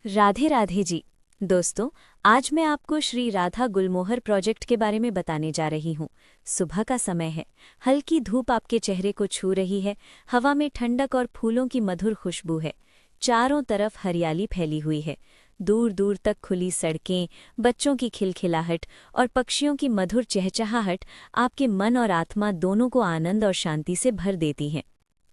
राधे राधे जी। दोस्तों, आज मैं आपको श्री राधा गुलमोहर प्रोजेक्ट के बारे में बताने जा रही हूँ। सुबह का समय है, हल्की धूप आपके चेहरे को छू रही है, हवा में ठंडक और फूलों की मधुर खुशबू है। चारों तरफ हरियाली फैली हुई है, दूर दूर तक खुली सड़कें, बच्चों की खिलखिलाहट और पक्षियों की मधुर चहचहाहट आपके मन और आत्मा दोनों को आनंद और शांति से भर देती हैं।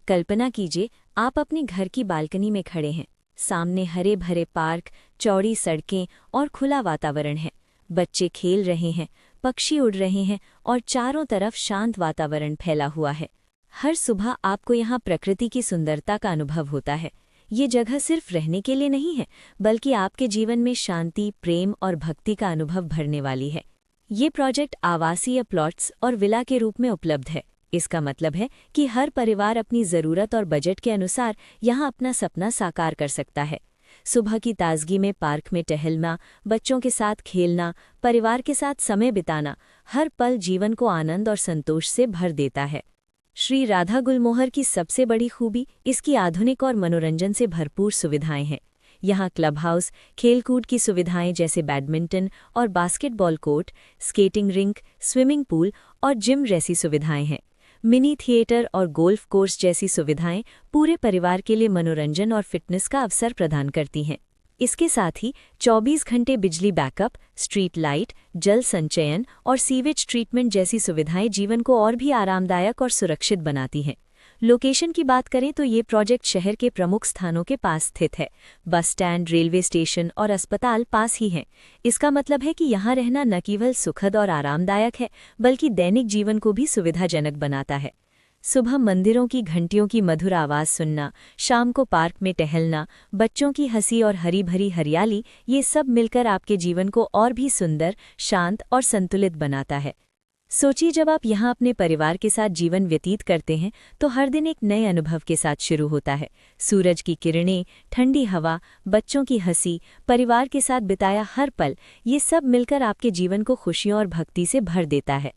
कल्पना कीजिए, आप अपने घर की बालकनी में खड़े हैं। सामने हरे भरे पार्क, चौड़ी सड़कें और खुला वातावरण है। बच्चे खेल रहे हैं, पक्षी उड़ रहे हैं और चारों तरफ शांत वातावरण फैला हुआ है। हर सुबह आपको यहाँ प्रकृति की सुंदरता का अनुभव होता है। ये जगह सिर्फ रहने के लिए नहीं है, बल्कि आपके जीवन में शांति, प्रेम और भक्ति का अनुभव भरने वाली है। ये प्रोजेक्ट आवासीय प्लॉट्स और विला के रूप में उपलब्ध है। इसका मतलब है कि हर परिवार अपनी ज़रूरत और बजट के अनुसार यहाँ अपना सपना साकार कर सकता है। सुबह की ताजगी में पार्क में टहलना, बच्चों के साथ खेलना, परिवार के साथ समय बिताना, हर पल जीवन को आनंद और संतोष से भर देता है। श्री राधा गुलमोहर की सबसे बड़ी खूबी इसकी आधुनिक और मनोरंजन से भरपूर सुविधाएं हैं। यहाँ क्लब हाउस, खेलकूद की सुविधाएं जैसे बैडमिंटन और basketball court, skating rink, swimming pool और जिम जैसी सुविधाएं हैं। मिनी थिएटर और गोल्फ कोर्स जैसी सुविधाएं पूरे परिवार के लिए मनोरंजन और फिटनेस का अवसर प्रदान करती हैं। इसके साथ ही 24 घंटे बिजली बैकअप, स्ट्रीट लाइट, जल संचयन और सीवेज ट्रीटमेंट जैसी सुविधाएं जीवन को और भी आरामदायक और सुरक्षित बनाती हैं। लोकेशन की बात करें तो ये प्रोजेक्ट शहर के प्रमुख स्थानों के पास स्थित है। बस स्टैंड, रेलवे स्टेशन और अस्पताल पास ही हैं। इसका मतलब है कि यहाँ रहना न केवल सुखद और आरामदायक है, बल्कि दैनिक जीवन को भी सुविधाजनक बनाता है। सुबह मंदिरों की घंटियों की मधुर आवाज़ सुनना, शाम को पार्क में टहलना, बच्चों की हंसी और हरी भरी हरियाली, ये सब मिलकर आपके जीवन को और भी सुंदर, शांत और संतुलित बनाता है। सोचिए, जब आप यहाँ अपने परिवार के साथ जीवन व्यतीत करते हैं तो हर दिन एक नए अनुभव के साथ शुरू होता है। सूरज की किरणें, ठंडी हवा, बच्चों की हंसी, परिवार के साथ बिताया हर पल, ये सब मिलकर आपके जीवन को खुशियों और भक्ति से भर देता है।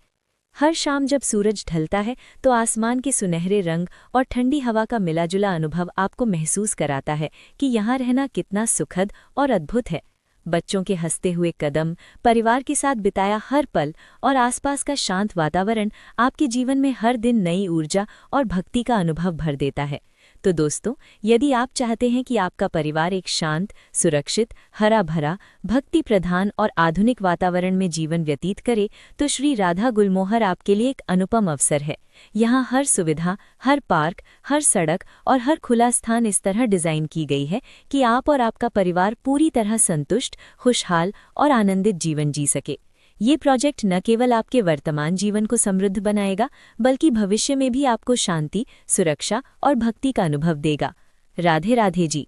हर शाम जब सूरज ढलता है तो आसमान के सुनहरे रंग और ठंडी हवा का मिलाजुला अनुभव आपको महसूस कराता है कि यहाँ रहना कितना सुखद और अद्भुत है। बच्चों के हंसते हुए कदम, परिवार के साथ बिताया हर पल और आसपास का शांत वातावरण आपके जीवन में हर दिन नई ऊर्जा और भक्ति का अनुभव भर देता है। तो दोस्तों, यदि आप चाहते हैं कि आपका परिवार एक शांत, सुरक्षित, हरा भरा, भक्ति प्रधान और आधुनिक वातावरण में जीवन व्यतीत करे, तो श्री राधा गुलमोहर आपके लिए एक अनुपम अवसर है। यहाँ हर सुविधा, हर पार्क, हर सड़क और हर खुला स्थान इस तरह डिज़ाइन की गई है कि आप और आपका परिवार पूरी तरह संतुष्ट, खुशहाल और आनंदित जीवन जी सके। ये प्रोजेक्ट न केवल आपके वर्तमान जीवन को समृद्ध बनाएगा, बल्कि भविष्य में भी आपको शांति, सुरक्षा और भक्ति का अनुभव देगा। राधे राधे जी।